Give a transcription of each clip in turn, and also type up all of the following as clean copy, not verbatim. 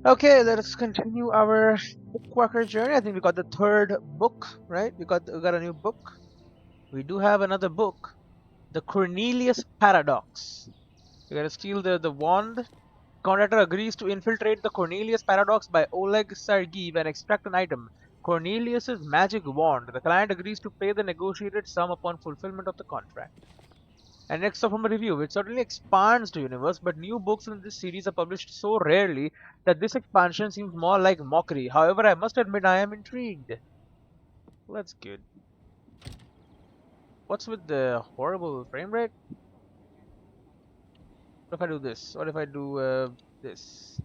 Okay, let us continue our Bookwalker journey. I think we got the third book, right? We got a new book. We do have another book, the Cornelius Paradox. We gotta steal the wand. Contractor agrees to infiltrate the Cornelius Paradox by Oleg Sergeev and extract an item, Cornelius's magic wand. The client agrees to pay the negotiated sum upon fulfillment of the contract. And next up from a review, it certainly expands the universe, but new books in this series are published so rarely that this expansion seems more like mockery. However, I must admit I am intrigued. Well, that's good. What's with the horrible frame rate? What if I do this? What if I do this?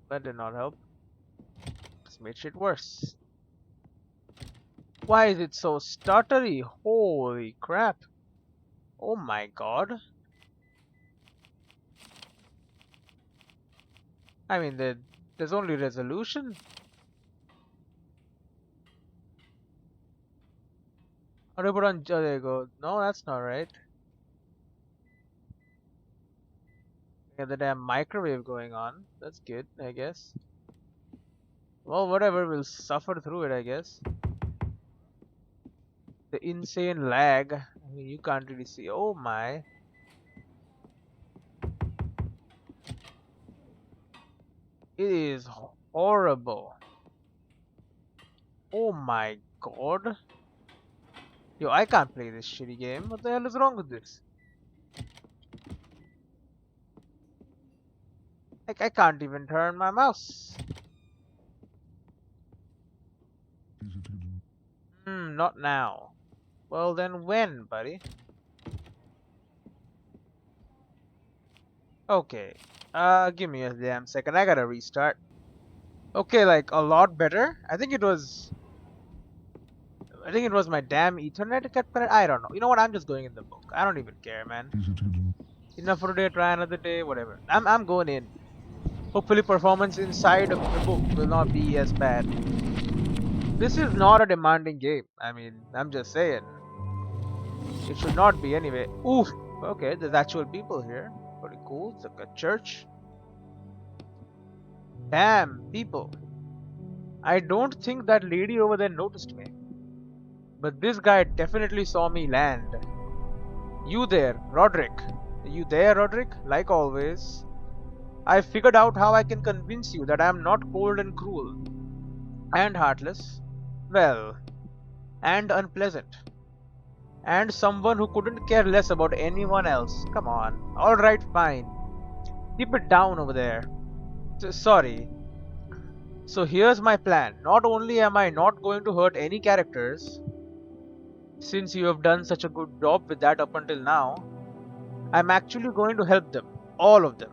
That did not help. Just made shit worse. Why is it so stuttery? Holy crap. Oh my god. I mean, there's only resolution. How do I put on? Oh, there you go. No, that's not right. Got the damn microwave going on. That's good, I guess. Well, whatever, we'll suffer through it, I guess. The insane lag. I mean, you can't really see. Oh my. It is horrible. Oh my god. Yo, I can't play this shitty game. What the hell is wrong with this? Like, I can't even turn my mouse. Not now. Well, then when, buddy? Okay. Give me a damn second. I gotta restart. Okay, like, a lot better. I think it was my damn Ethernet kept connected. I don't know. You know what? I'm just going in the book. I don't even care, man. Enough for today. Try another day. Whatever. I'm going in. Hopefully, performance inside of the book will not be as bad. This is not a demanding game. I mean, I'm just saying. It should not be anyway. Oof. Okay, there's actual people here. Pretty cool. It's like a church. Damn, people. I don't think that lady over there noticed me. But this guy definitely saw me land. You there, Roderick. You there, Roderick? Like always. I figured out how I can convince you that I am not cold and cruel. And heartless. Well, and unpleasant. And someone who couldn't care less about anyone else. Come on. Alright, fine. Keep it down over there. Sorry. So here's my plan. Not only am I not going to hurt any characters, since you have done such a good job with that up until now, I'm actually going to help them. All of them.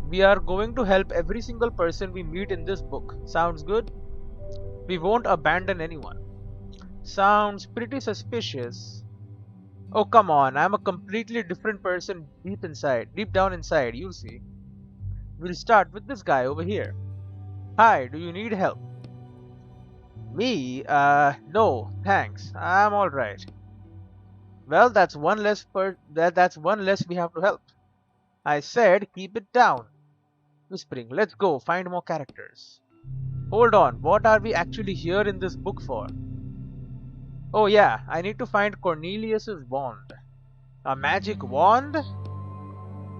We are going to help every single person we meet in this book. Sounds good? We won't abandon anyone. Sounds pretty suspicious. Oh, come on. I'm a completely different person deep down inside. You'll see. We'll start with this guy over here. Hi, do you need help? Me? No, thanks. I'm alright. Well, that's that's one less we have to help. I said keep it down. Whispering, let's go find more characters. Hold on, what are we actually here in this book for? Oh yeah, I need to find Cornelius's wand. A magic wand?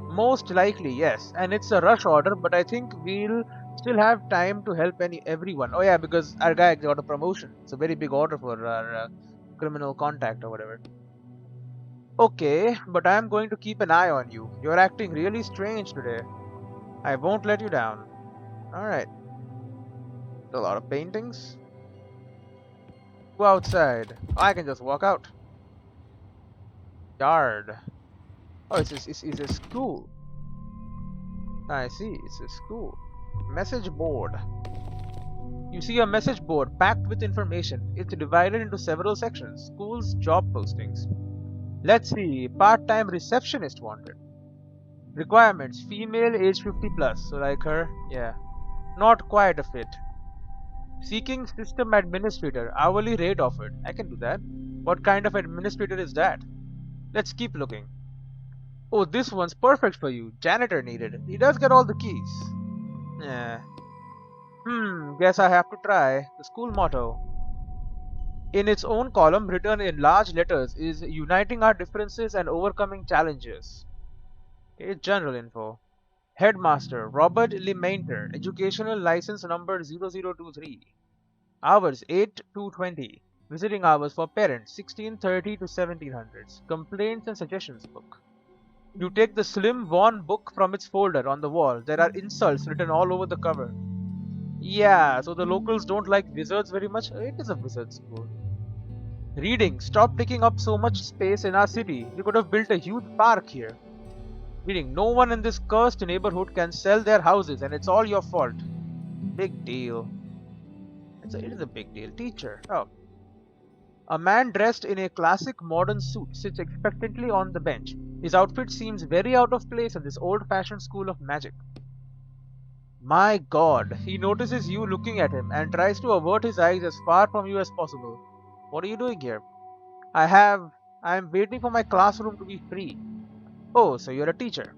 Most likely, yes. And it's a rush order, but I think we'll still have time to help everyone. Oh yeah, because our guy got a promotion. It's a very big order for our criminal contact or whatever. Okay, but I'm going to keep an eye on you. You're acting really strange today. I won't let you down. Alright. A lot of paintings. Go outside. I can just walk out. Yard. Oh, it's a school. I see, it's a school. Message board. You see a message board packed with information. It's divided into several sections. Schools, job postings. Let's see. Part-time receptionist wanted. Requirements. Female, age 50 plus. So like her. Yeah. Not quite a fit. Seeking system administrator. Hourly rate offered. I can do that. What kind of administrator is that? Let's keep looking. Oh, this one's perfect for you. Janitor needed. He does get all the keys. Yeah. Guess I have to try. The school motto, in its own column written in large letters, is uniting our differences and overcoming challenges. Okay, general info. Headmaster Robert Lemainter, educational license number 0023. Hours 8 to 20. Visiting hours for parents 1630 to 1700s. Complaints and suggestions book. You take the slim worn book from its folder on the wall. There are insults written all over the cover. Yeah, so the locals don't like wizards very much. It is a wizard school. Reading. Stop taking up so much space in our city. We could have built a huge park here. Reading. No one in this cursed neighborhood can sell their houses and it's all your fault. Big deal. It is a big deal. Teacher. Oh. A man dressed in a classic modern suit sits expectantly on the bench. His outfit seems very out of place in this old-fashioned school of magic. My God, he notices you looking at him and tries to avert his eyes as far from you as possible. What are you doing here? I am waiting for my classroom to be free. Oh, so you're a teacher.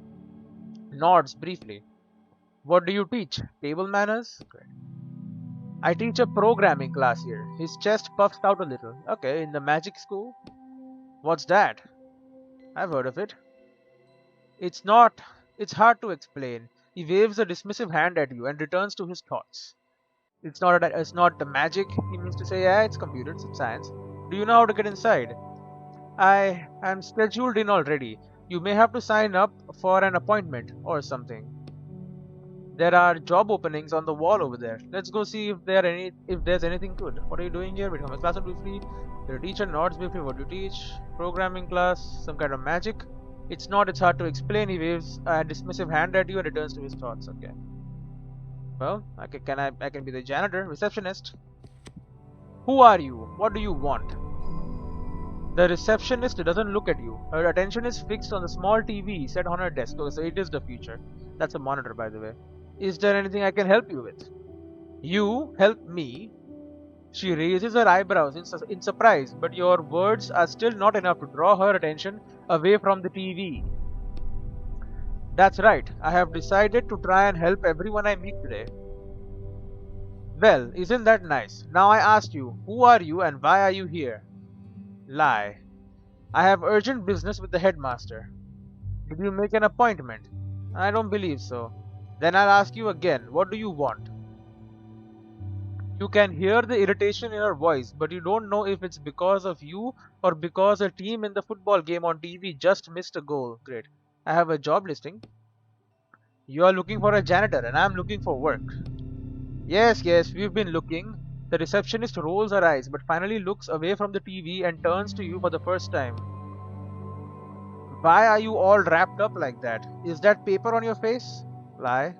Nods briefly. What do you teach? Table manners? Great. I teach a programming class here. His chest puffs out a little. Okay, in the magic school? What's that? I've heard of it. It's not. It's hard to explain. He waves a dismissive hand at you and returns to his thoughts. It's not the magic, he means to say. Yeah, it's computers, it's science. Do you know how to get inside? I am scheduled in already. You may have to sign up for an appointment or something. There are job openings on the wall over there. Let's go see if there's anything good. What are you doing here? Become a class briefly. Your teacher nods briefly. What do you teach? Programming class, some kind of magic. It's not, it's hard to explain. He waves a dismissive hand at you and returns to his thoughts. Okay. Well, I can be the janitor, receptionist. Who are you? What do you want? The receptionist doesn't look at you. Her attention is fixed on the small TV set on her desk. Okay, so it is the future. That's a monitor, by the way. Is there anything I can help you with? You help me? She raises her eyebrows in surprise, but your words are still not enough to draw her attention away from the TV. That's right. I have decided to try and help everyone I meet today. Well, isn't that nice? Now I asked you, who are you and why are you here? Lie. I have urgent business with the headmaster. Did you make an appointment? I don't believe so. Then I'll ask you again, what do you want? You can hear the irritation in her voice, but you don't know if it's because of you or because a team in the football game on TV just missed a goal. Great. I have a job listing. You are looking for a janitor and I'm looking for work. Yes, we've been looking. The receptionist rolls her eyes but finally looks away from the TV and turns to you for the first time. Why are you all wrapped up like that? Is that paper on your face? Lie.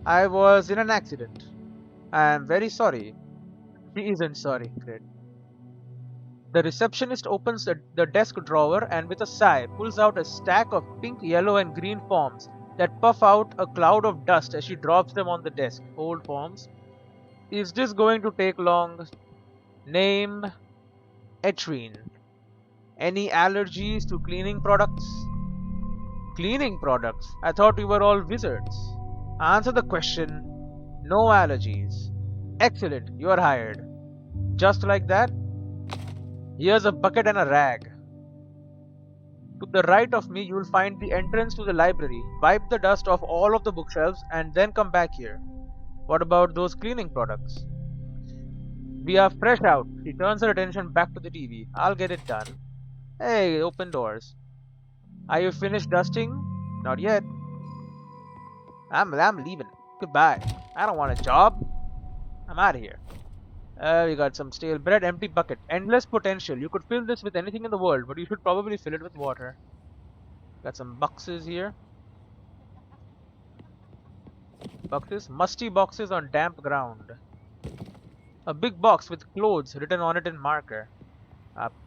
I was in an accident. I am very sorry. She isn't sorry. Great. The receptionist opens the desk drawer and with a sigh pulls out a stack of pink, yellow and green forms that puff out a cloud of dust as she drops them on the desk. Old forms. Is this going to take long? Name, Etienne. Any allergies to cleaning products? Cleaning products? I thought we were all wizards. Answer the question. No allergies. Excellent, you are hired. Just like that? Here's a bucket and a rag. To the right of me, you'll find the entrance to the library. Wipe the dust off all of the bookshelves and then come back here. What about those cleaning products? We are fresh out. She turns her attention back to the TV. I'll get it done. Hey, open doors. Are you finished dusting? Not yet. I'm leaving. Goodbye. I don't want a job. I'm out of here. We got some stale bread, empty bucket. Endless potential. You could fill this with anything in the world, but you should probably fill it with water. Got some boxes here. Boxes? Musty boxes on damp ground. A big box with clothes written on it in marker.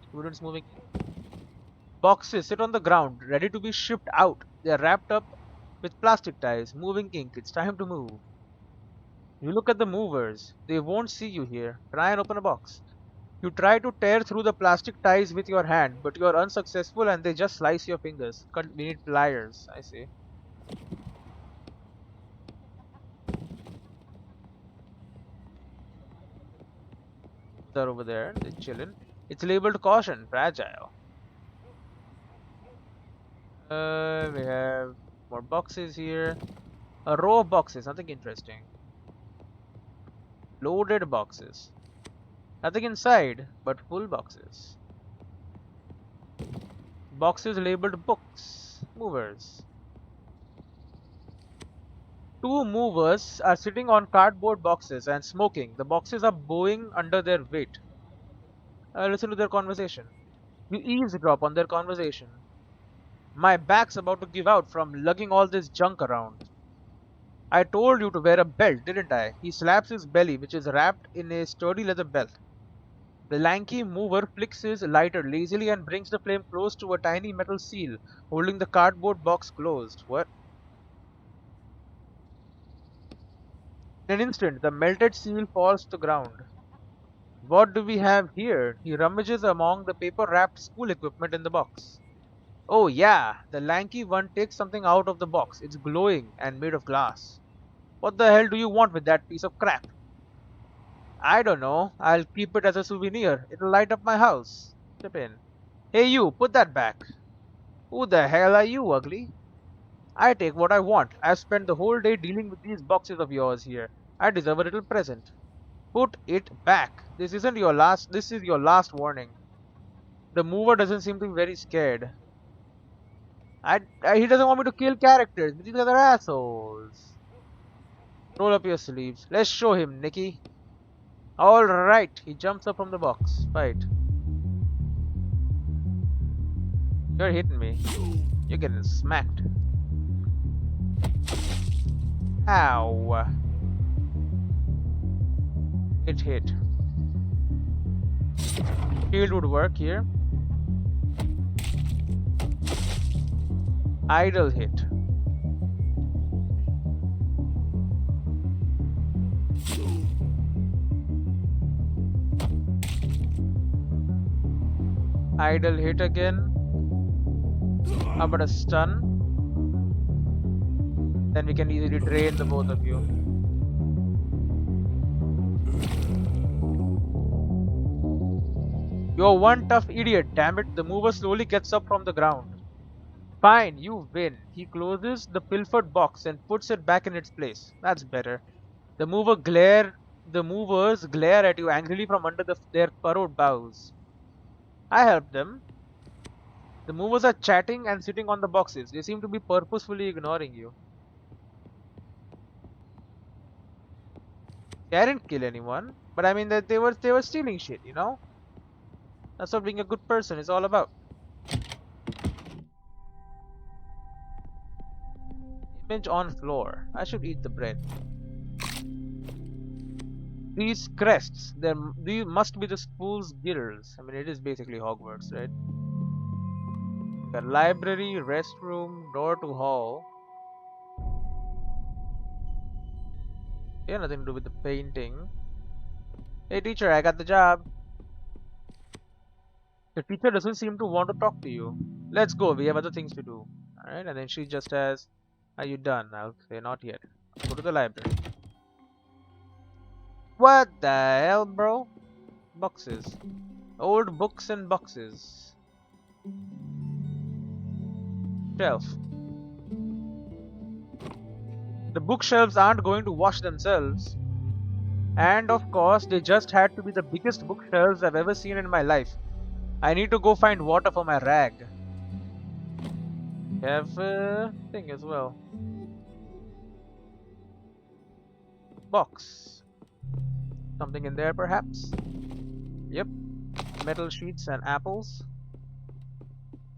Students moving. Boxes sit on the ground, ready to be shipped out. They are wrapped up with plastic ties. Moving ink. It's time to move. You look at the movers. They won't see you here. Try and open a box. You try to tear through the plastic ties with your hand, but you are unsuccessful and they just slice your fingers. We need pliers, I see. They're over there, they're chilling. It's labeled caution, fragile. We have more boxes here. A row of boxes, nothing interesting. Loaded boxes. Nothing inside, but full boxes. Boxes labeled books. Movers. Two movers are sitting on cardboard boxes and smoking. The boxes are bowing under their weight. Listen to their conversation. You eavesdrop on their conversation. My back's about to give out from lugging all this junk around. I told you to wear a belt, didn't I? He slaps his belly, which is wrapped in a sturdy leather belt. The lanky mover flicks his lighter lazily and brings the flame close to a tiny metal seal, holding the cardboard box closed. What? In an instant, the melted seal falls to the ground. What do we have here? He rummages among the paper-wrapped school equipment in the box. Oh yeah, the lanky one takes something out of the box. It's glowing and made of glass. What the hell do you want with that piece of crap? I don't know. I'll keep it as a souvenir. It'll light up my house. Chip in. Hey you, put that back. Who the hell are you, ugly? I take what I want. I've spent the whole day dealing with these boxes of yours here. I deserve a little present. Put it back. This is your last warning. The mover doesn't seem to be very scared. He doesn't want me to kill characters, but these guys are assholes. Roll up your sleeves. Let's show him, Nicky. Alright, he jumps up from the box. Fight. You're hitting me. You're getting smacked. Ow. It hit. Shield would work here. Idle hit. Idle hit again. How about a stun? Then we can easily drain the both of you. You're one tough idiot, damn it. The mover slowly gets up from the ground. Fine, you win. He closes the pilfered box and puts it back in its place. That's better. The movers glare at you angrily from under their furrowed brows. I helped them. The movers are chatting and sitting on the boxes. They seem to be purposefully ignoring you. I didn't kill anyone, but I mean that they were stealing shit, you know? That's what being a good person is all about. Image on floor. I should eat the bread. These crests, these must be the school's guilds. I mean, it is basically Hogwarts, right? The library, restroom, door to hall. Yeah, nothing to do with the painting. Hey teacher, I got the job. The teacher doesn't seem to want to talk to you. Let's go, we have other things to do. Alright, and then she just says, are you done? I'll say, not yet. Go to the library. What the hell, bro? Boxes. Old books and boxes. Shelf. The bookshelves aren't going to wash themselves. And of course, they just had to be the biggest bookshelves I've ever seen in my life. I need to go find water for my rag. Have a thing as well. Box. Something in there perhaps? Yep. Metal sheets and apples.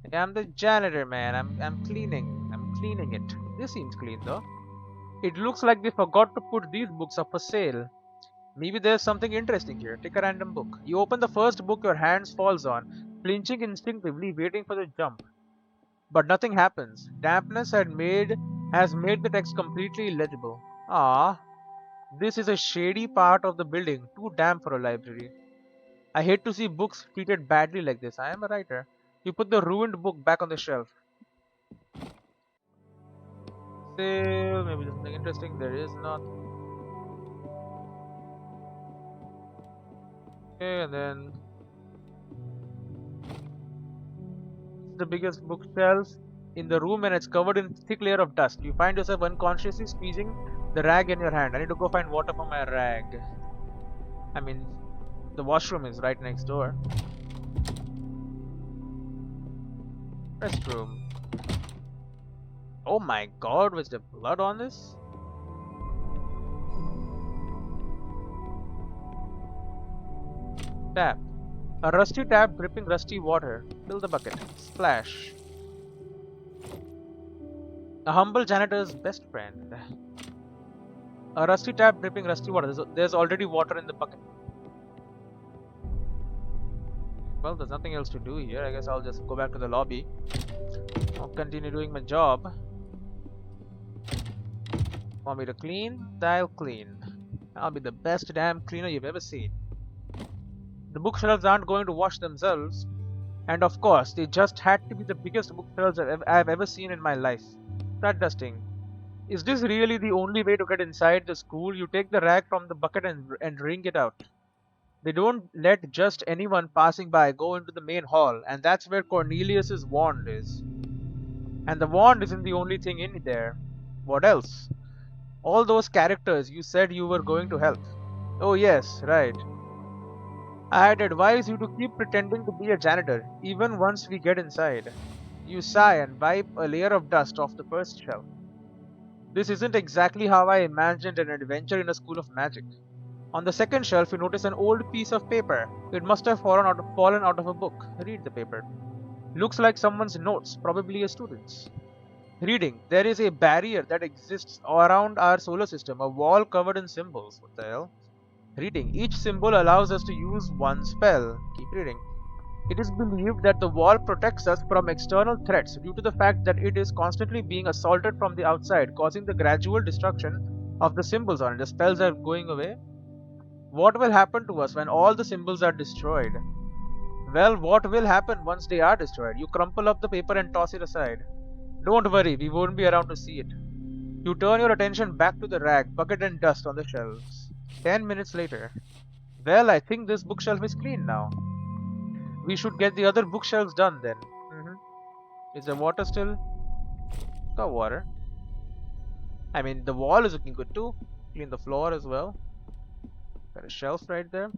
Hey, I'm the janitor, man. I'm cleaning. I'm cleaning it. This seems clean though. It looks like they forgot to put these books up for sale. Maybe there's something interesting here. Take a random book. You open the first book your hands falls on, flinching instinctively, waiting for the jump. But nothing happens. Dampness has made the text completely illegible. Ah, this is a shady part of the building, too damp for a library. I hate to see books treated badly like this. I am a writer. You put the ruined book back on the shelf. Sale, maybe there's something interesting. There is not. Okay, and then the biggest bookshelf in the room and it's covered in thick layer of dust. You find yourself unconsciously squeezing the rag in your hand. I need to go find water for my rag. I mean, the washroom is right next door. Restroom. Oh my god, was there blood on this? Tap. A rusty tap dripping rusty water. Fill the bucket. Splash. A humble janitor's best friend. A rusty tap dripping rusty water. There's already water in the bucket. Well, there's nothing else to do here. I guess I'll just go back to the lobby. I'll continue doing my job. Want me to clean? I'll clean. I'll be the best damn cleaner you've ever seen. The bookshelves aren't going to wash themselves. And of course, they just had to be the biggest bookshelves I've ever seen in my life. Start dusting. Is this really the only way to get inside the school? You take the rag from the bucket and wring it out. They don't let just anyone passing by go into the main hall, and that's where Cornelius's wand is. And the wand isn't the only thing in there. What else? All those characters you said you were going to help. Oh yes, right. I'd advise you to keep pretending to be a janitor, even once we get inside. You sigh and wipe a layer of dust off the first shelf. This isn't exactly how I imagined an adventure in a school of magic. On the second shelf, you notice an old piece of paper. It must have fallen out of a book. Read the paper. Looks like someone's notes, probably a student's. Reading. There is a barrier that exists around our solar system, a wall covered in symbols. What the hell? Reading. Each symbol allows us to use one spell. Keep reading. It is believed that the wall protects us from external threats due to the fact that it is constantly being assaulted from the outside, causing the gradual destruction of the symbols on it. The spells are going away. What will happen to us when all the symbols are destroyed? Well, what will happen once they are destroyed? You crumple up the paper and toss it aside. Don't worry, we won't be around to see it. You turn your attention back to the rag, bucket and dust on the shelves. 10 minutes later. Well, I think this bookshelf is clean now. We should get the other bookshelves done then. Is the water still? Got water. I mean, the wall is looking good too. Clean the floor as well. Got a shelf right there.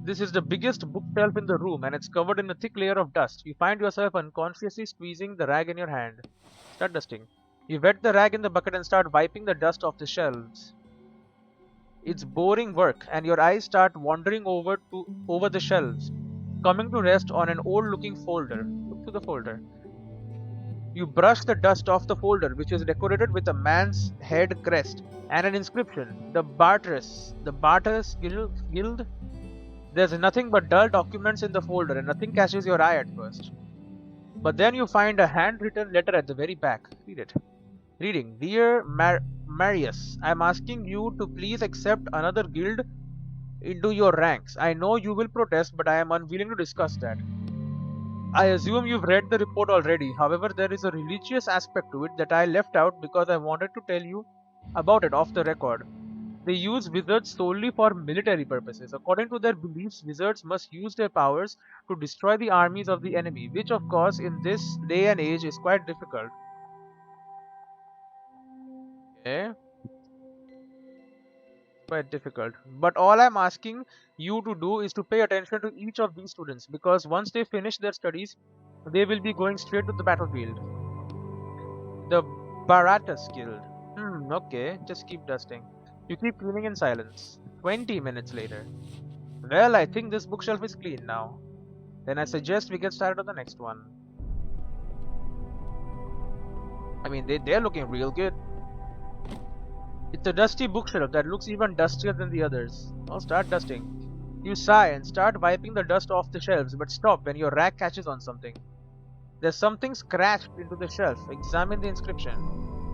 This is the biggest bookshelf in the room and it's covered in a thick layer of dust. You find yourself unconsciously squeezing the rag in your hand. Start dusting. You wet the rag in the bucket and start wiping the dust off the shelves. It's boring work and your eyes start wandering over the shelves, coming to rest on an old-looking folder. Look to the folder. You brush the dust off the folder, which is decorated with a man's head crest and an inscription, the Barters Guild. There's nothing but dull documents in the folder and nothing catches your eye at first. But then you find a handwritten letter at the very back. Read it. Reading. Dear Marius, I'm asking you to please accept another guild into your ranks. I know you will protest, but I am unwilling to discuss that. I assume you've read the report already. However, there is a religious aspect to it that I left out because I wanted to tell you about it off the record. They use wizards solely for military purposes. According to their beliefs, wizards must use their powers to destroy the armies of the enemy, which of course in this day and age is quite difficult. Okay. Quite difficult. But all I'm asking you to do is to pay attention to each of these students, because once they finish their studies, they will be going straight to the battlefield. The Baratus Guild. Okay, just keep dusting. You keep cleaning in silence. 20 minutes later. Well, I think this bookshelf is clean now. Then I suggest we get started on the next one. I mean, they're looking real good. It's a dusty bookshelf that looks even dustier than the others. I'll start dusting. You sigh and start wiping the dust off the shelves, but stop when your rag catches on something. There's something scratched into the shelf. Examine the inscription.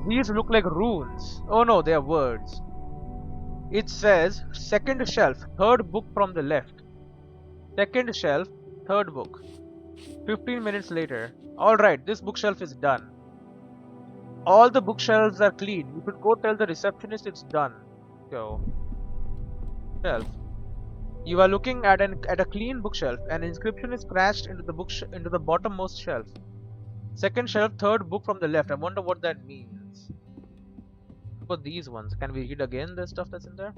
These look like runes. Oh no, they are words. It says, second shelf, third book from the left. Second shelf, third book. 15 minutes later. Alright, this bookshelf is done. All the bookshelves are clean. You could go tell the receptionist it's done. Go. Shelf. You are looking at a clean bookshelf. An inscription is scratched into the bottommost shelf. Second shelf, third book from the left. I wonder what that means. For these ones, can we read again the stuff that's in there?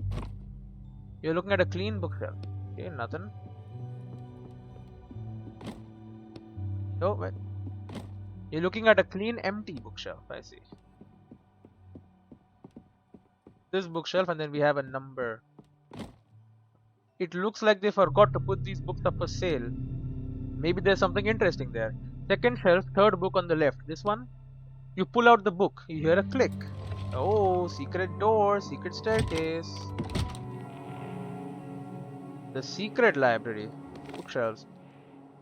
You're looking at a clean bookshelf. Okay, nothing. Oh, wait. You're looking at a clean, empty bookshelf. I see. This bookshelf, and then we have a number. It looks like they forgot to put these books up for sale. Maybe there's something interesting there. Second shelf, third book on the left. This one? You pull out the book. You hear a click. Oh, secret door, secret staircase. The secret library. Bookshelves.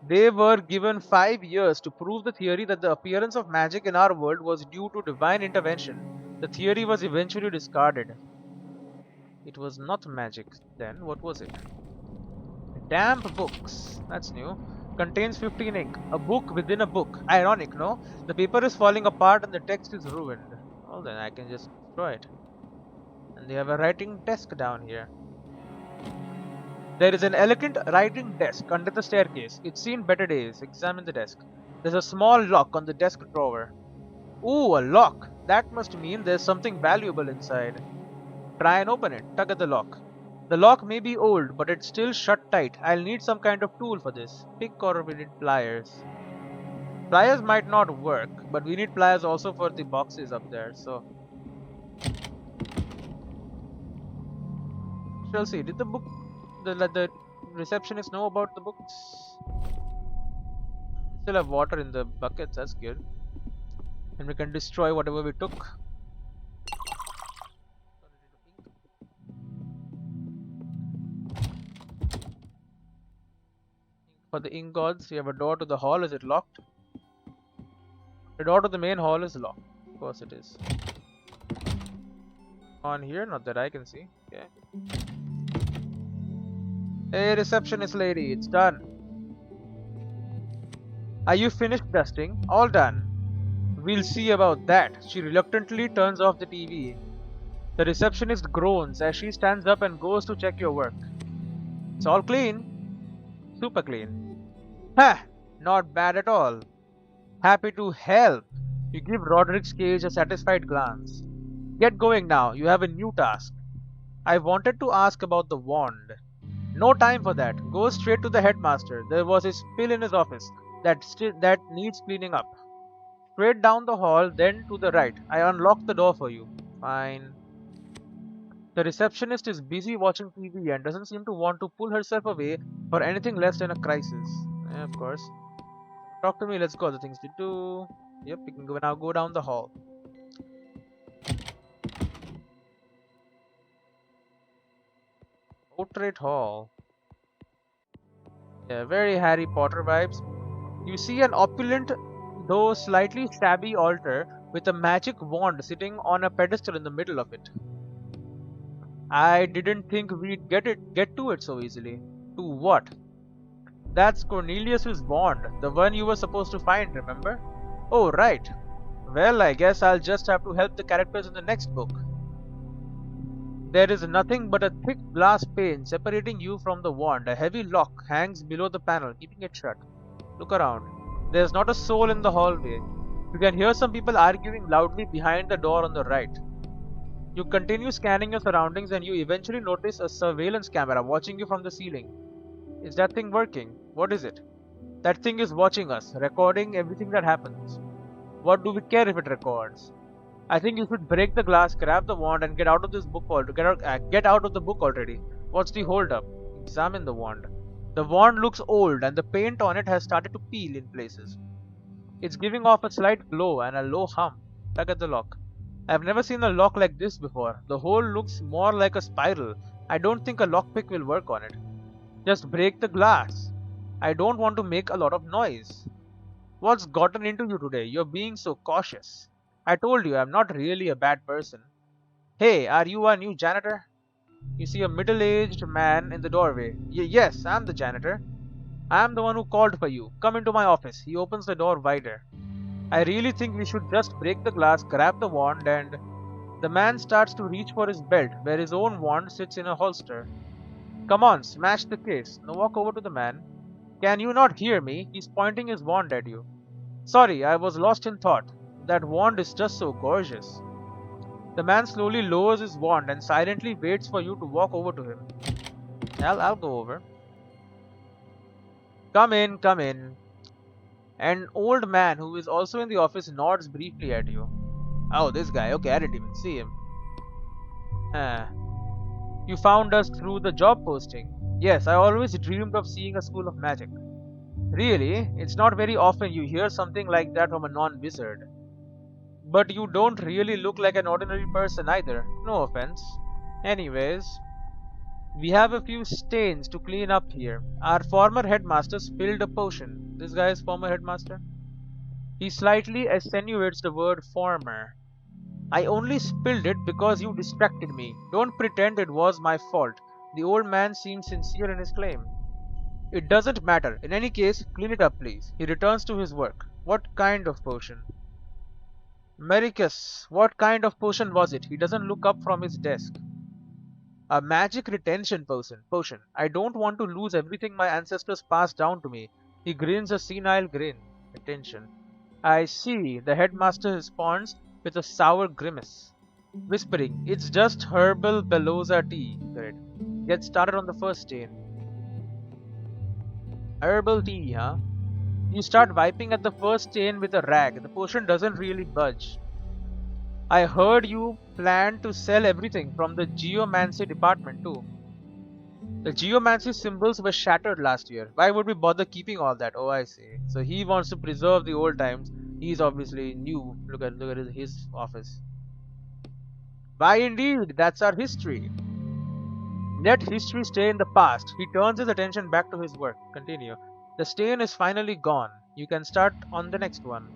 They were given 5 years to prove the theory that the appearance of magic in our world was due to divine intervention. The theory was eventually discarded. It was not magic then. What was it? Damp books. That's new. Contains 15 ink. A book within a book. Ironic, no? The paper is falling apart and the text is ruined. Well then, I can just destroy it. And they have a writing desk down here. There is an elegant writing desk under the staircase. It's seen better days. Examine the desk. There's a small lock on the desk drawer. Ooh, a lock. That must mean there's something valuable inside. Try and open it. Tug at the lock. The lock may be old, but it's still shut tight. I'll need some kind of tool for this. Pick or we need pliers. Pliers might not work, but we need pliers also for the boxes up there, so... Shall see. Did the book... the receptionist know about the books? Still have water in the buckets, that's good. And we can destroy whatever we took. For the ink gods, we have a door to the hall. Is it locked? The door to the main hall is locked. Of course it is. On here, not that I can see. Okay. Hey, receptionist lady, it's done. Are you finished dusting? All done. We'll see about that. She reluctantly turns off the TV. The receptionist groans as she stands up and goes to check your work. It's all clean. Super clean. Ha! Not bad at all. Happy to help. You give Roderick's cage a satisfied glance. Get going now. You have a new task. I wanted to ask about the wand. No time for that. Go straight to the headmaster. There was a spill in his office that needs cleaning up. Straight down the hall, then to the right. I unlocked the door for you. Fine. The receptionist is busy watching TV and doesn't seem to want to pull herself away for anything less than a crisis. Yeah, of course. Talk to me, let's go. The things to do. Yep, we can now go down the hall. Portrait Hall. Yeah, very Harry Potter vibes. You see an opulent, though slightly shabby altar with a magic wand sitting on a pedestal in the middle of it. I didn't think we'd get to it so easily. To what? That's Cornelius's wand, the one you were supposed to find, remember? Oh, right. Well, I guess I'll just have to help the characters in the next book. There is nothing but a thick glass pane separating you from the wand. A heavy lock hangs below the panel, keeping it shut. Look around. There's not a soul in the hallway. You can hear some people arguing loudly behind the door on the right. You continue scanning your surroundings and you eventually notice a surveillance camera watching you from the ceiling. Is that thing working? What is it? That thing is watching us, recording everything that happens. What do we care if it records? I think you should break the glass, grab the wand, and get out of this book get out of the book already. What's the hold up? Examine the wand. The wand looks old and the paint on it has started to peel in places. It's giving off a slight glow and a low hum. Tug at the lock. I've never seen a lock like this before. The hole looks more like a spiral. I don't think a lockpick will work on it. Just break the glass. I don't want to make a lot of noise. What's gotten into you today? You're being so cautious. I told you I'm not really a bad person. Hey, are you a new janitor? You see a middle-aged man in the doorway. Yes, I'm the janitor. I am the one who called for you. Come into my office. He opens the door wider. I really think we should just break the glass, grab the wand, and... The man starts to reach for his belt, where his own wand sits in a holster. Come on, smash the case. Now walk over to the man. Can you not hear me? He's pointing his wand at you. Sorry, I was lost in thought. That wand is just so gorgeous. The man slowly lowers his wand and silently waits for you to walk over to him. I'll go over. Come in, come in. An old man who is also in the office nods briefly at you. Oh, this guy. Okay, I didn't even see him. You found us through the job posting. Yes, I always dreamed of seeing a school of magic. Really? It's not very often you hear something like that from a non-wizard. But you don't really look like an ordinary person either. No offense. Anyways, we have a few stains to clean up here. Our former headmaster spilled a potion. This guy is former headmaster? He slightly accentuates the word former. I only spilled it because you distracted me. Don't pretend it was my fault. The old man seems sincere in his claim. It doesn't matter. In any case, clean it up, please. He returns to his work. What kind of potion? Mericus, what kind of potion was it? He doesn't look up from his desk. A magic retention potion. I don't want to lose everything my ancestors passed down to me. He grins a senile grin. Attention. I see. The headmaster responds with a sour grimace. Whispering, it's just herbal Belosa tea. Good. Get started on the first stain. Herbal tea, huh? You start wiping at the first stain with a rag. The potion doesn't really budge. I heard you planned to sell everything from the geomancy department too. The geomancy symbols were shattered last year. Why would we bother keeping all that? Oh, I see. So he wants to preserve the old times. He's obviously new. Look at his office. Why indeed? That's our history. Let history stay in the past. He turns his attention back to his work. Continue. The stain is finally gone. You can start on the next one.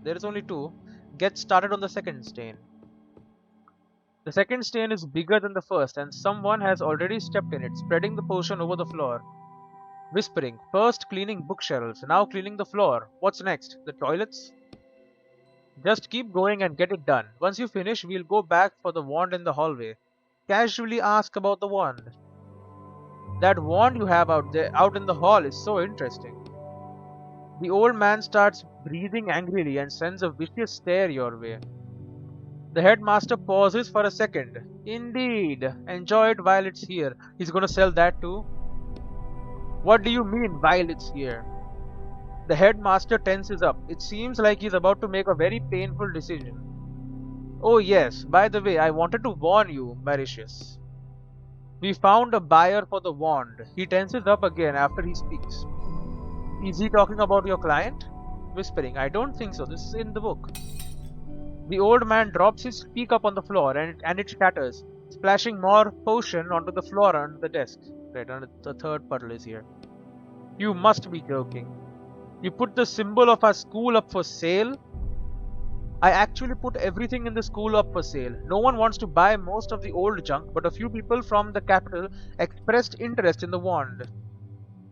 There is only two. Get started on the second stain. The second stain is bigger than the first, and someone has already stepped in it, spreading the potion over the floor. Whispering, first cleaning bookshelves, now cleaning the floor. What's next? The toilets? Just keep going and get it done. Once you finish, we'll go back for the wand in the hallway. Casually ask about the wand. That wand you have out in the hall is so interesting. The old man starts breathing angrily and sends a vicious stare your way. The headmaster pauses for a second. Indeed, enjoy it while it's here. He's gonna sell that too? What do you mean while it's here? The headmaster tenses up. It seems like he's about to make a very painful decision. Oh yes, by the way, I wanted to warn you, Mauritius. We found a buyer for the wand. He tenses up again after he speaks. Is he talking about your client? Whispering, I don't think so. This is in the book. The old man drops his teacup on the floor and it shatters, splashing more potion onto the floor under the desk. Right, and the third puddle is here. You must be joking. You put the symbol of our school up for sale? I actually put everything in the school up for sale. No one wants to buy most of the old junk, but a few people from the capital expressed interest in the wand.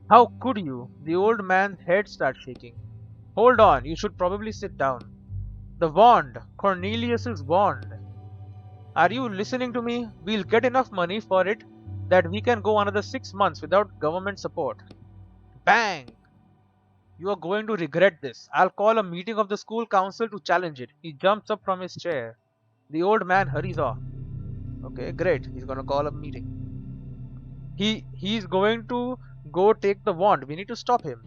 How could you? The old man's head starts shaking. Hold on, you should probably sit down. The wand, Cornelius's wand. Are you listening to me? We'll get enough money for it that we can go another 6 months without government support. Bang! You are going to regret this. I'll call a meeting of the school council to challenge it. He jumps up from his chair. The old man hurries off. Okay, great. He's going to call a meeting. He's going to go take the wand. We need to stop him.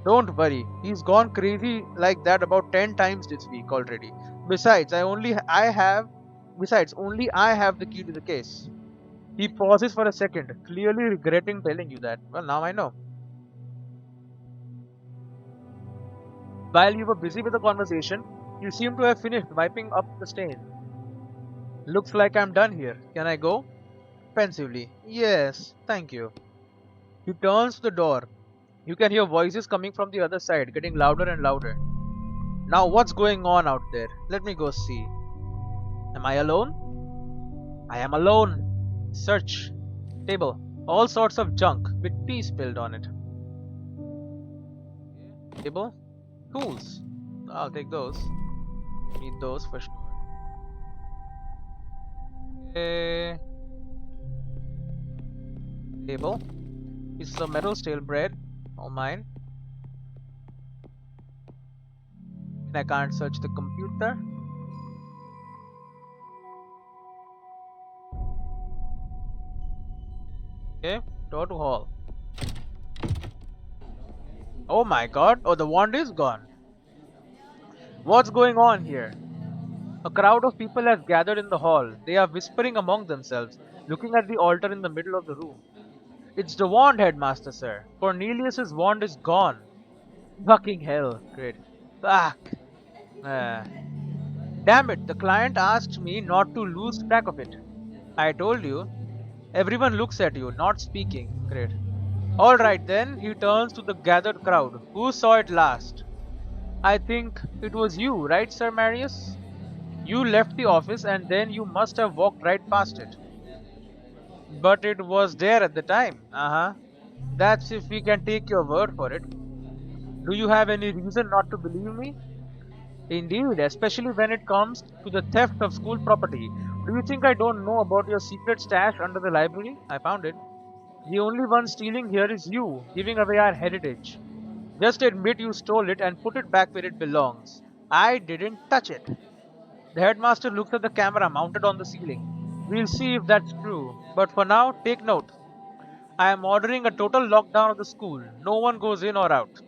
Don't worry. He's gone crazy like that about 10 times this week already. Besides, only I have the key to the case. He pauses for a second, clearly regretting telling you that. Well, now I know. While you were busy with the conversation, you seem to have finished wiping up the stain. Looks like I'm done here. Can I go? Pensively. Yes, thank you. He turns to the door. You can hear voices coming from the other side, getting louder and louder. Now what's going on out there? Let me go see. Am I alone? I am alone. Search. Table. All sorts of junk with tea spilled on it. Table. Tools. I'll take those. Need those for sure. Okay. Table. Pieces of metal, stale bread. All mine. I can't search the computer. Okay. Door to hall. Oh my god. Oh, the wand is gone. What's going on here? A crowd of people has gathered in the hall. They are whispering among themselves, looking at the altar in the middle of the room. It's the wand, headmaster, sir. Cornelius's wand is gone. Fucking hell. Great. Fuck. Ah. Damn it, the client asked me not to lose track of it. I told you. Everyone looks at you, not speaking. Great. Alright then, he turns to the gathered crowd. Who saw it last? I think it was you, right, Sir Marius? You left the office and then you must have walked right past it. But it was there at the time. Uh-huh. That's if we can take your word for it. Do you have any reason not to believe me? Indeed, especially when it comes to the theft of school property. Do you think I don't know about your secret stash under the library? I found it. The only one stealing here is you, giving away our heritage. Just admit you stole it and put it back where it belongs. I didn't touch it. The headmaster looks at the camera mounted on the ceiling. We'll see if that's true. But for now, take note. I am ordering a total lockdown of the school. No one goes in or out.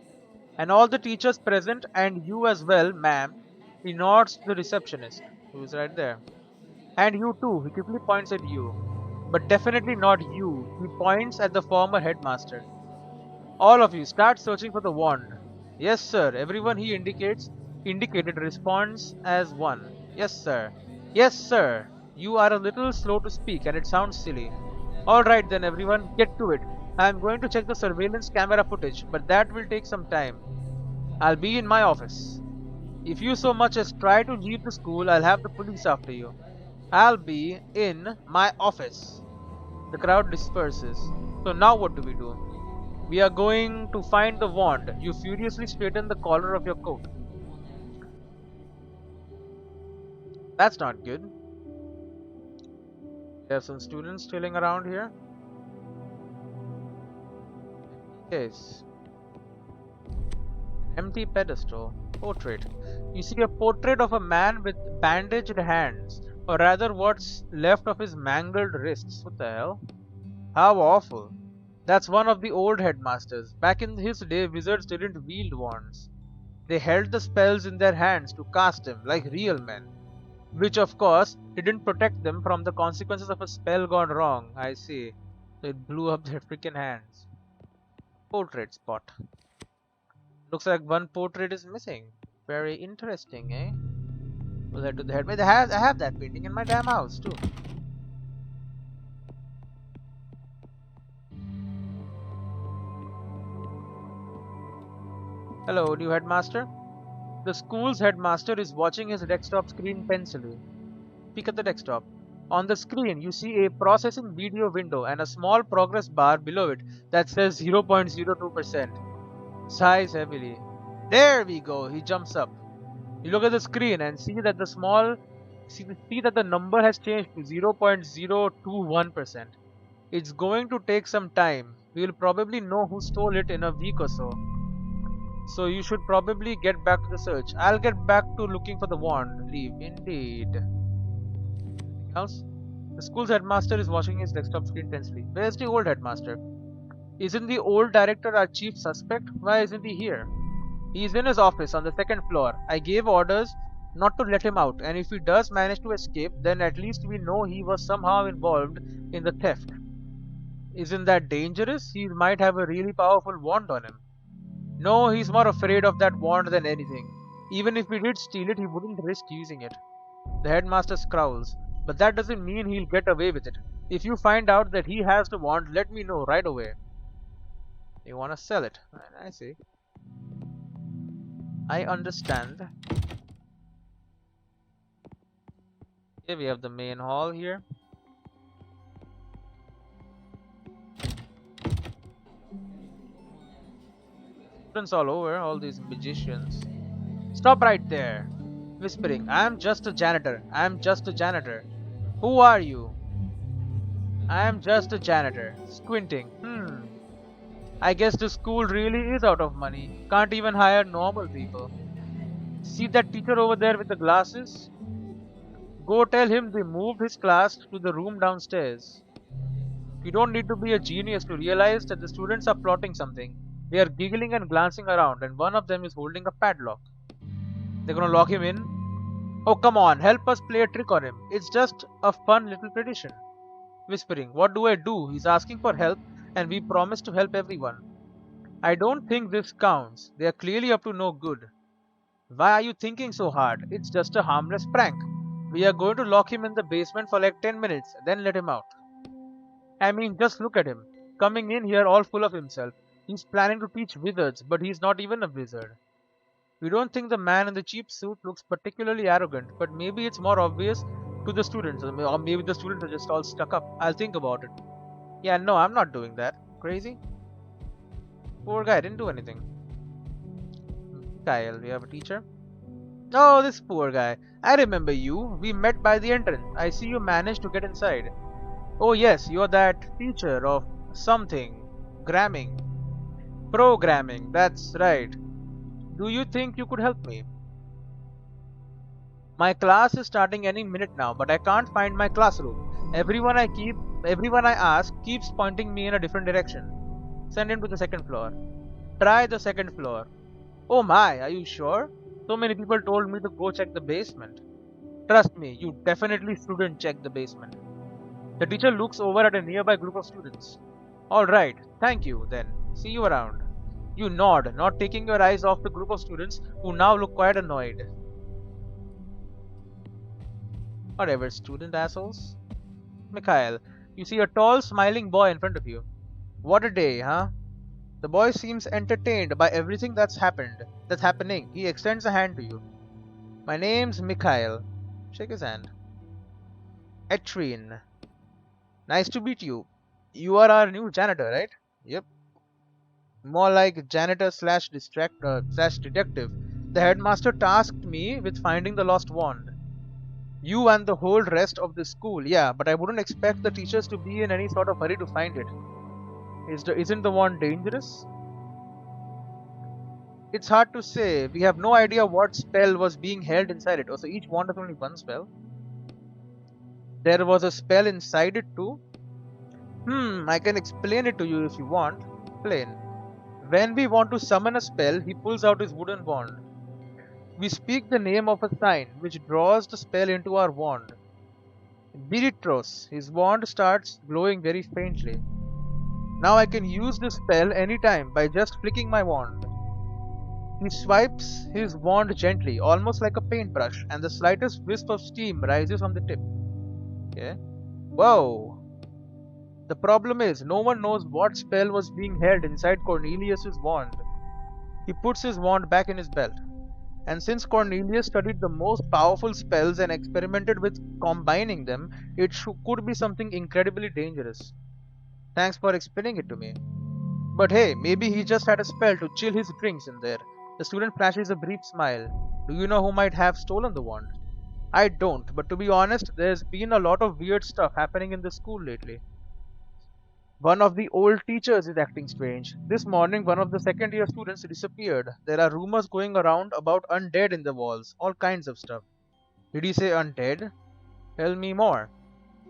And all the teachers present, and you as well, ma'am. He nods to the receptionist, who is right there. And you too, he quickly points at you. But definitely not you. He points at the former headmaster. All of you, start searching for the wand. Yes, sir. Everyone he indicated responds as one. Yes, sir. Yes, sir. You are a little slow to speak and it sounds silly. Alright then, everyone, get to it. I am going to check the surveillance camera footage, but that will take some time. I'll be in my office. If you so much as try to leave the school, I'll have the police after you. I'll be in my office. The crowd disperses. So now what do we do? We are going to find the wand. You furiously straighten the collar of your coat. That's not good. There are some students chilling around here. Yes. Empty pedestal. Portrait. You see a portrait of a man with bandaged hands. Or rather what's left of his mangled wrists. What the hell? How awful. That's one of the old headmasters. Back in his day, wizards didn't wield wands. They held the spells in their hands to cast them like real men. Which of course didn't protect them from the consequences of a spell gone wrong. I see. So it blew up their freaking hands. Portrait spot. Looks like one portrait is missing. Very interesting, eh? We'll head to the head. Wait, I have that painting in my damn house too. Hello, new headmaster. The school's headmaster is watching his desktop screen pensively. Peek at the desktop. On the screen, you see a processing video window and a small progress bar below it that says 0.02%. Sighs heavily. There we go, he jumps up. You look at the screen and see that the number has changed to 0.021%. It's going to take some time. We'll probably know who stole it in a week or so. So you should probably get back to the search. I'll get back to looking for the wand. Leave. Indeed. Anything else? The school's headmaster is watching his desktop screen tensely. Where's the old headmaster? Isn't the old director our chief suspect? Why isn't he here? He's in his office on the second floor. I gave orders not to let him out, and if he does manage to escape, then at least we know he was somehow involved in the theft. Isn't that dangerous? He might have a really powerful wand on him. No, he's more afraid of that wand than anything. Even if he did steal it, he wouldn't risk using it. The headmaster scowls, but that doesn't mean he'll get away with it. If you find out that he has the wand, let me know right away. You want to sell it? I see. I understand. Okay, we have the main hall here. students all over, all these magicians. Stop right there! Whispering, I'm just a janitor. I'm just a janitor. Who are you? I'm just a janitor. Squinting. I guess the school really is out of money. Can't even hire normal people. See that teacher over there with the glasses? Go tell him they moved his class to the room downstairs. You don't need to be a genius to realize that the students are plotting something. They are giggling and glancing around, and one of them is holding a padlock. They're gonna lock him in? Oh, come on, help us play a trick on him. It's just a fun little tradition. Whispering, what do I do? He's asking for help, and we promise to help everyone. I don't think this counts. They are clearly up to no good. Why are you thinking so hard? It's just a harmless prank. We are going to lock him in the basement for like 10 minutes, then let him out. I mean, just look at him. Coming in here all full of himself. He's planning to teach wizards, but he's not even a wizard. We don't think the man in the cheap suit looks particularly arrogant, but maybe it's more obvious to the students, or maybe the students are just all stuck up. I'll think about it. Yeah, no, I'm not doing that. Crazy? Poor guy didn't do anything. Kyle, we have a teacher? Oh, this poor guy. I remember you. We met by the entrance. I see you managed to get inside. Oh yes, you're that teacher of something. Gramming. Programming, that's right. Do you think you could help me? My class is starting any minute now, but I can't find my classroom. Everyone I ask keeps pointing me in a different direction. Send him to the second floor. Try the second floor. Oh my, are you sure? So many people told me to go check the basement. Trust me, you definitely shouldn't check the basement. The teacher looks over at a nearby group of students. Alright, thank you then. See you around. You nod, not taking your eyes off the group of students who now look quite annoyed. Whatever, student assholes. Mikhail, you see a tall, smiling boy in front of you. What a day, huh? The boy seems entertained by everything that's happening. He extends a hand to you. My name's Mikhail. Shake his hand. Etienne. Nice to meet you. You are our new janitor, right? Yep. More like janitor slash detective. The headmaster tasked me with finding the lost wand. You and the whole rest of the school, yeah, but I wouldn't expect the teachers to be in any sort of hurry to find it. Isn't the wand dangerous? It's hard to say. We have no idea what spell was being held inside it. So each wand has only one spell. There was a spell inside it too. I can explain it to you if you want. Plain. When we want to summon a spell, he pulls out his wooden wand. We speak the name of a sign which draws the spell into our wand. Diritros, his wand starts glowing very faintly. Now I can use this spell anytime by just flicking my wand. He swipes his wand gently, almost like a paintbrush, and the slightest wisp of steam rises from the tip. Okay. Whoa! The problem is, no one knows what spell was being held inside Cornelius's wand. He puts his wand back in his belt. And since Cornelius studied the most powerful spells and experimented with combining them, it could be something incredibly dangerous. Thanks for explaining it to me. But hey, maybe he just had a spell to chill his drinks in there. The student flashes a brief smile. Do you know who might have stolen the wand? I don't, but to be honest, there's been a lot of weird stuff happening in the school lately. One of the old teachers is acting strange. This morning, one of the second year students disappeared. There are rumors going around about undead in the walls, all kinds of stuff. Did he say undead? Tell me more.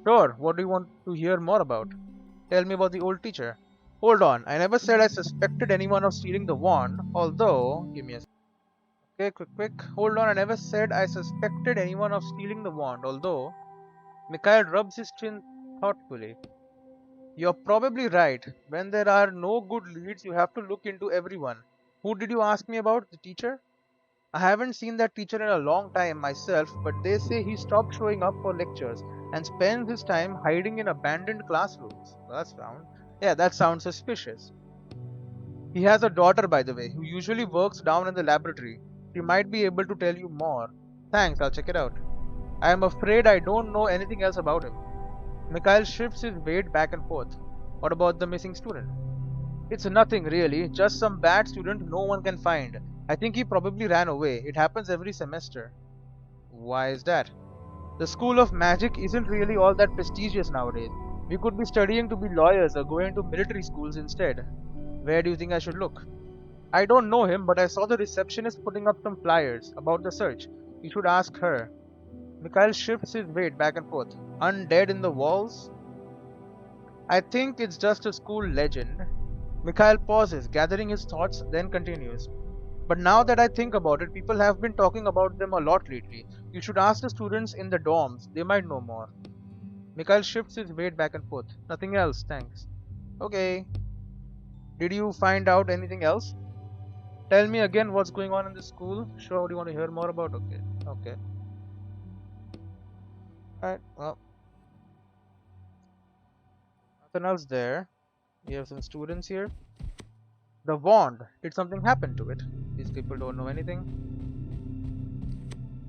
Sure, what do you want to hear more about? Tell me about the old teacher. Hold on, I never said I suspected anyone of stealing the wand, although... Give me a second. Okay, quick. Hold on, I never said I suspected anyone of stealing the wand, although... Mikhail rubs his chin thoughtfully. You're probably right. When there are no good leads, you have to look into everyone. Who did you ask me about? The teacher? I haven't seen that teacher in a long time myself, but they say he stopped showing up for lectures and spends his time hiding in abandoned classrooms. That sounds suspicious. He has a daughter, by the way, who usually works down in the laboratory. She might be able to tell you more. Thanks, I'll check it out. I am afraid I don't know anything else about him. Mikhail shifts his weight back and forth. What about the missing student? It's nothing really, just some bad student no one can find. I think he probably ran away. It happens every semester. Why is that? The School of Magic isn't really all that prestigious nowadays. We could be studying to be lawyers or going to military schools instead. Where do you think I should look? I don't know him, but I saw the receptionist putting up some flyers about the search. You should ask her. Mikhail shifts his weight back and forth. Undead in the walls? I think it's just a school legend. Mikhail pauses, gathering his thoughts, then continues. But now that I think about it, people have been talking about them a lot lately. You should ask the students in the dorms, they might know more. Mikhail shifts his weight back and forth. Nothing else, thanks. Okay. Did you find out anything else? Tell me again what's going on in the school. Sure, do you want to hear more about? Okay. Alright, well. Nothing else there. We have some students here. The wand. Did something happen to it? These people don't know anything.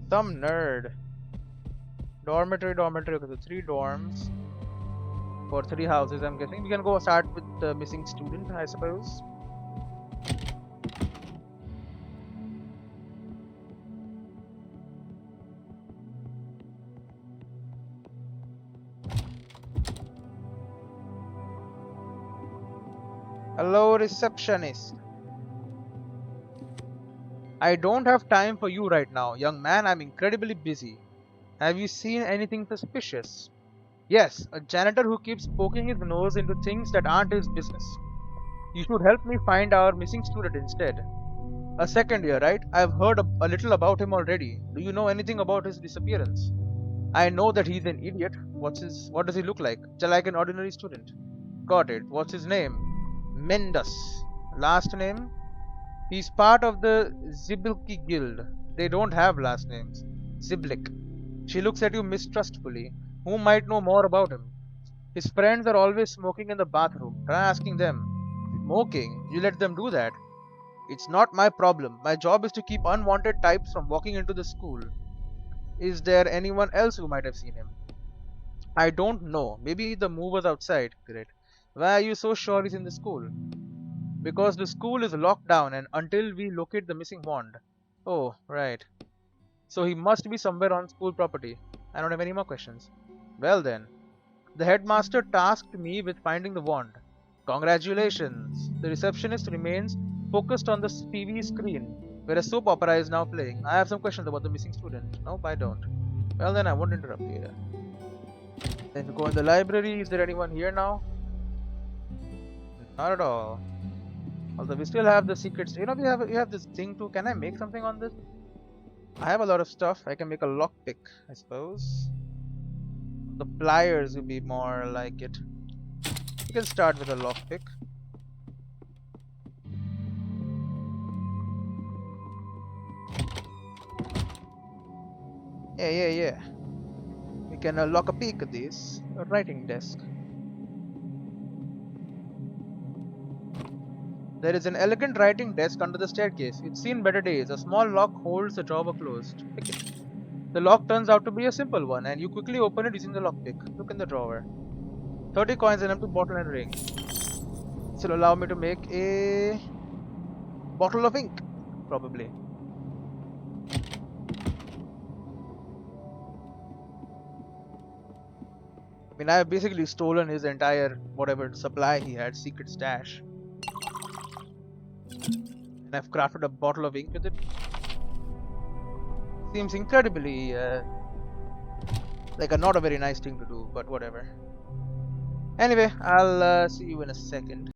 Some nerd. Dormitory. Okay, so 3 dorms. For 3 houses, I'm guessing. We can go start with the missing student, I suppose. Hello, receptionist. I don't have time for you right now, young man. I'm incredibly busy. Have you seen anything suspicious? Yes, a janitor who keeps poking his nose into things that aren't his business. You should help me find our missing student instead. A second year, right? I've heard a little about him already. Do you know anything about his disappearance? I know that he's an idiot. What does he look like? Just like an ordinary student. Got it. What's his name? Mendes. Last name? He's part of the Zibilki Guild. They don't have last names. Ziblik. She looks at you mistrustfully. Who might know more about him? His friends are always smoking in the bathroom. Try asking them. Smoking? You let them do that? It's not my problem. My job is to keep unwanted types from walking into the school. Is there anyone else who might have seen him? I don't know. Maybe the movers outside. Great. Why are you so sure he's in the school? Because the school is locked down and until we locate the missing wand. Oh, right. So he must be somewhere on school property. I don't have any more questions. Well then. The headmaster tasked me with finding the wand. Congratulations. The receptionist remains focused on the TV screen, where a soap opera is now playing. I have some questions about the missing student. Nope, I don't. Well then, I won't interrupt you. Then we go in the library. Is there anyone here now? Not at all. Although we still have the secrets. You know, we have this thing too. Can I make something on this? I have a lot of stuff. I can make a lockpick, I suppose. The pliers would be more like it. We can start with a lockpick. Yeah. We can lock a peek at this. A writing desk. There is an elegant writing desk under the staircase. It's seen better days. A small lock holds the drawer closed. Pick it. The lock turns out to be a simple one, and you quickly open it using the lockpick. Look in the drawer. 30 coins, an empty bottle, and a ring. This will allow me to make a bottle of ink, probably. I mean, I have basically stolen his entire whatever supply he had, secret stash. And I've crafted a bottle of ink with it. Seems incredibly like not a very nice thing to do, but whatever. Anyway, I'll see you in a second.